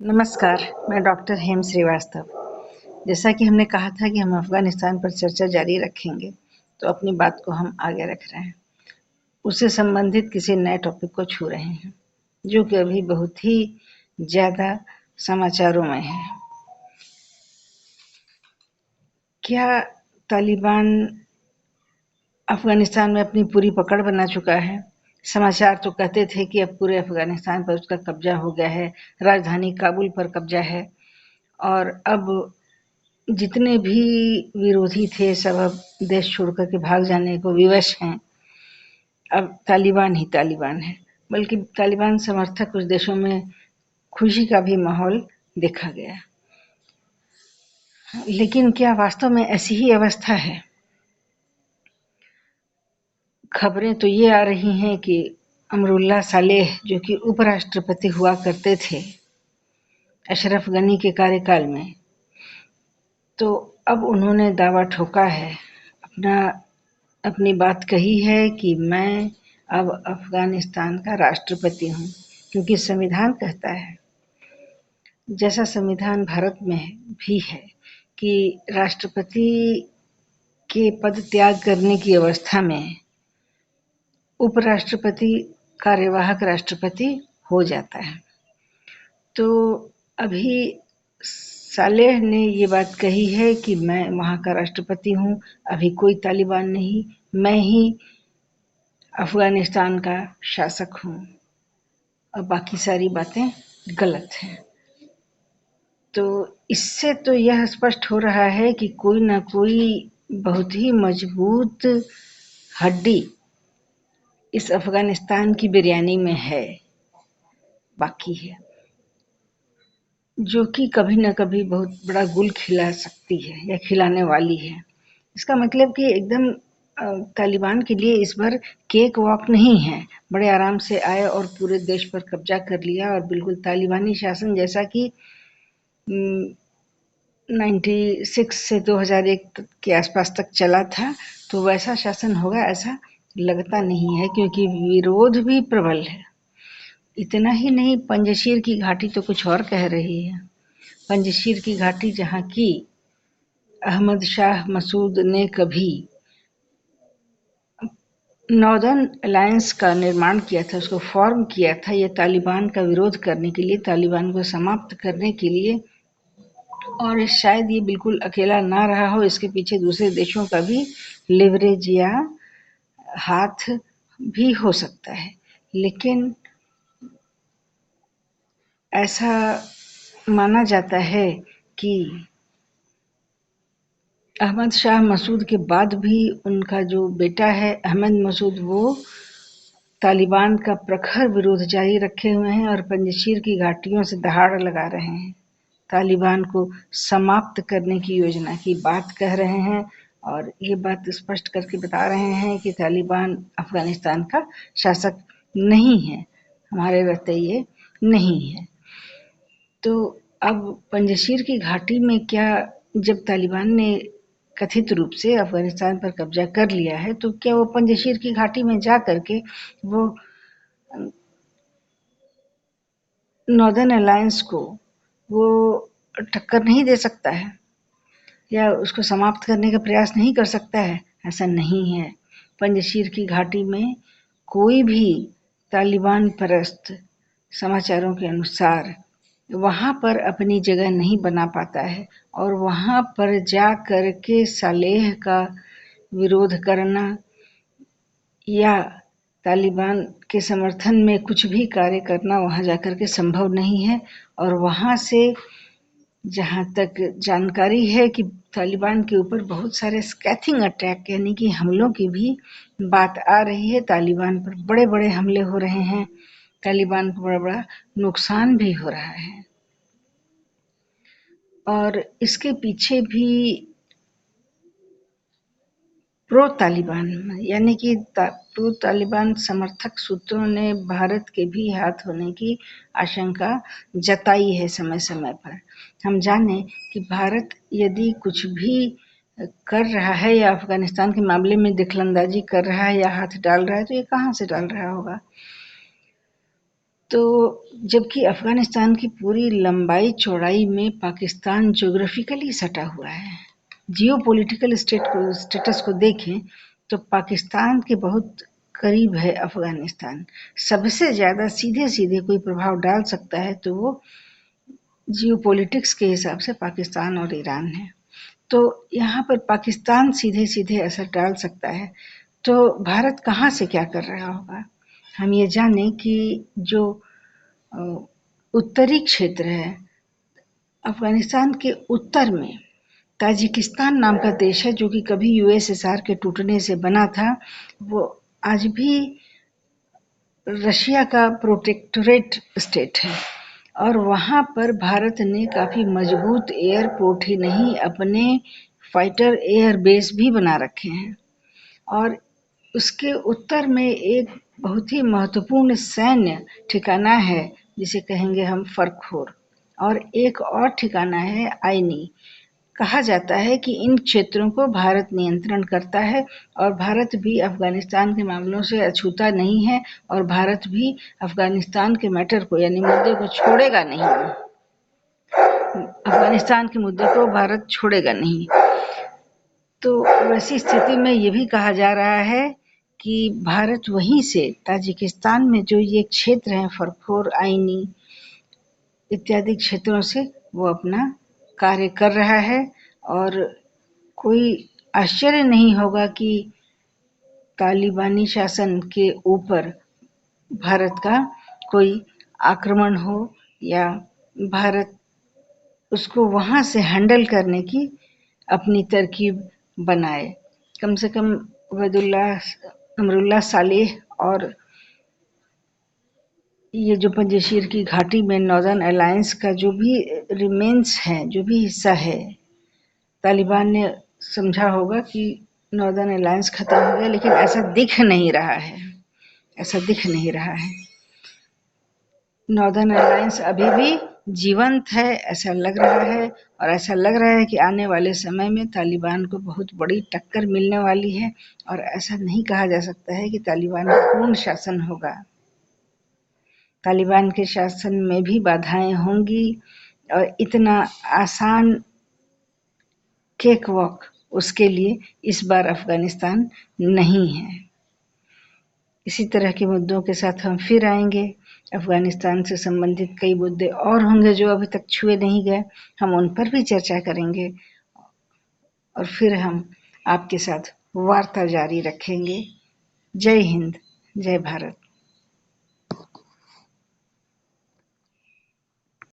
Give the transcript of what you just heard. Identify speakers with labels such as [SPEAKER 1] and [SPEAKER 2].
[SPEAKER 1] नमस्कार, मैं डॉक्टर हेम श्रीवास्तव। जैसा कि हमने कहा था कि हम अफ़गानिस्तान पर चर्चा जारी रखेंगे, तो अपनी बात को हम आगे रख रहे हैं। उससे संबंधित किसी नए टॉपिक को छू रहे हैं, जो कि अभी बहुत ही ज़्यादा समाचारों में है। क्या तालिबान अफ़गानिस्तान में अपनी पूरी पकड़ बना चुका है? समाचार तो कहते थे कि अब पूरे अफ़गानिस्तान पर उसका कब्जा हो गया है, राजधानी काबुल पर कब्जा है और अब जितने भी विरोधी थे सब अब देश छोड़ कर के भाग जाने को विवश हैं। अब तालिबान ही तालिबान है, बल्कि तालिबान समर्थक कुछ देशों में खुशी का भी माहौल देखा गया। लेकिन क्या वास्तव में ऐसी ही अवस्था है? खबरें तो ये आ रही हैं कि अमरुल्लाह सालेह, जो कि उपराष्ट्रपति हुआ करते थे अशरफ गनी के कार्यकाल में, तो अब उन्होंने दावा ठोका है, अपनी बात कही है कि मैं अब अफ़गानिस्तान का राष्ट्रपति हूँ, क्योंकि संविधान कहता है, जैसा संविधान भारत में भी है, कि राष्ट्रपति के पद त्याग करने की अवस्था में उपराष्ट्रपति कार्यवाहक राष्ट्रपति हो जाता है। तो अभी सालेह ने ये बात कही है कि मैं वहाँ का राष्ट्रपति हूँ, अभी कोई तालिबान नहीं, मैं ही अफ़गानिस्तान का शासक हूँ और बाकी सारी बातें गलत हैं। तो इससे तो यह स्पष्ट हो रहा है कि कोई ना कोई बहुत ही मजबूत हड्डी इस अफ़गानिस्तान की बिरयानी में है, बाकी है, जो कि कभी न कभी बहुत बड़ा गुल खिला सकती है या खिलाने वाली है। इसका मतलब कि एकदम तालिबान के लिए इस बार केक वॉक नहीं है। बड़े आराम से आए और पूरे देश पर कब्जा कर लिया और बिल्कुल तालिबानी शासन जैसा कि 96 से 2001 के आसपास तक चला था, तो वैसा शासन होगा ऐसा लगता नहीं है, क्योंकि विरोध भी प्रबल है। इतना ही नहीं, पंजशीर की घाटी तो कुछ और कह रही है। पंजशीर की घाटी, जहाँ की अहमद शाह मसूद ने कभी नॉर्दर्न अलायंस का निर्माण किया था, उसको फॉर्म किया था, ये तालिबान का विरोध करने के लिए, तालिबान को समाप्त करने के लिए, और शायद ये बिल्कुल अकेला ना रहा हो, इसके पीछे दूसरे देशों का भी लिवरेज या हाथ भी हो सकता है। लेकिन ऐसा माना जाता है कि अहमद शाह मसूद के बाद भी उनका जो बेटा है अहमद मसूद, वो तालिबान का प्रखर विरोध जारी रखे हुए हैं और पंजशीर की घाटियों से दहाड़ लगा रहे हैं, तालिबान को समाप्त करने की योजना की बात कह रहे हैं और ये बात स्पष्ट करके बता रहे हैं कि तालिबान अफ़गानिस्तान का शासक नहीं है, हमारे रहते ये नहीं है। तो अब पंजशीर की घाटी में क्या, जब तालिबान ने कथित रूप से अफ़गानिस्तान पर कब्जा कर लिया है, तो क्या वो पंजशीर की घाटी में जा करके वो नॉर्दर्न अलायंस को वो टक्कर नहीं दे सकता है या उसको समाप्त करने का प्रयास नहीं कर सकता है? ऐसा नहीं है। पंजशीर की घाटी में कोई भी तालिबान परस्त समाचारों के अनुसार वहाँ पर अपनी जगह नहीं बना पाता है और वहाँ पर जा कर के सालेह का विरोध करना या तालिबान के समर्थन में कुछ भी कार्य करना वहाँ जाकर के संभव नहीं है। और वहाँ से जहाँ तक जानकारी है कि तालिबान के ऊपर बहुत सारे स्कैथिंग अटैक यानी कि हमलों की भी बात आ रही है, तालिबान पर बड़े-बड़े हमले हो रहे हैं, तालिबान को बड़ा-बड़ा नुकसान भी हो रहा है। और इसके पीछे भी प्रो तालिबान यानी कि प्रो तालिबान समर्थक सूत्रों ने भारत के भी हाथ होने की आशंका जताई है समय समय पर। हम जाने कि भारत यदि कुछ भी कर रहा है या अफगानिस्तान के मामले में दखलंदाजी कर रहा है या हाथ डाल रहा है, तो ये कहाँ से डाल रहा होगा? तो जबकि अफगानिस्तान की पूरी लंबाई चौड़ाई में पाकिस्तान ज्योग्राफिकली सटा हुआ है, जियो पॉलिटिकल स्टेटस को देखें तो पाकिस्तान के बहुत करीब है अफगानिस्तान। सबसे ज्यादा सीधे सीधे कोई प्रभाव डाल सकता है तो वो जियो पॉलिटिक्स के हिसाब से पाकिस्तान और ईरान है। तो यहाँ पर पाकिस्तान सीधे सीधे असर डाल सकता है। तो भारत कहाँ से क्या कर रहा होगा? हम ये जाने कि जो उत्तरी क्षेत्र है, अफगानिस्तान के उत्तर में ताजिकिस्तान नाम का देश है, जो कि कभी यूएसएसआर के टूटने से बना था। वो आज भी रशिया का प्रोटेक्टोरेट स्टेट है और वहाँ पर भारत ने काफी मजबूत एयरपोर्ट ही नहीं, अपने फाइटर एयर बेस भी बना रखे हैं। और उसके उत्तर में एक बहुत ही महत्वपूर्ण सैन्य ठिकाना है, जिसे कहेंगे हम फरखोर, और एक और ठिकाना है आइनी। कहा जाता है कि इन क्षेत्रों को भारत नियंत्रण करता है और भारत भी अफगानिस्तान के मामलों से अछूता नहीं है और भारत भी अफगानिस्तान के मैटर को यानी मुद्दे को छोड़ेगा नहीं। अफगानिस्तान के मुद्दे को भारत छोड़ेगा नहीं। तो वैसी स्थिति में ये भी कहा जा रहा है कि भारत वहीं से ताजिकिस्तान में जो ये क्षेत्र हैं फरखोर, आइनी इत्यादि क्षेत्रों से वो अपना कार्य कर रहा है। और कोई आश्चर्य नहीं होगा कि तालिबानी शासन के ऊपर भारत का कोई आक्रमण हो या भारत उसको वहां से हैंडल करने की अपनी तरकीब बनाए। कम से कम अमरुल्लाह सालेह और ये जो पंजशीर की घाटी में नॉर्दर्न अलायंस का जो भी रिमेन्स है, जो भी हिस्सा है, तालिबान ने समझा होगा कि नॉर्दर्न अलायंस खत्म हो गया, लेकिन ऐसा दिख नहीं रहा है। ऐसा दिख नहीं रहा है। नॉर्दर्न अलायंस अभी भी जीवंत है, ऐसा लग रहा है। और ऐसा लग रहा है कि आने वाले समय में तालिबान को बहुत बड़ी टक्कर मिलने वाली है। और ऐसा नहीं कहा जा सकता है कि तालिबान का पूर्ण शासन होगा। तालिबान के शासन में भी बाधाएं होंगी और इतना आसान केक वॉक उसके लिए इस बार अफगानिस्तान नहीं है। इसी तरह के मुद्दों के साथ हम फिर आएंगे। अफगानिस्तान से संबंधित कई मुद्दे और होंगे जो अभी तक छुए नहीं गए, हम उन पर भी चर्चा करेंगे और फिर हम आपके साथ वार्ता जारी रखेंगे। जय हिंद, जय भारत।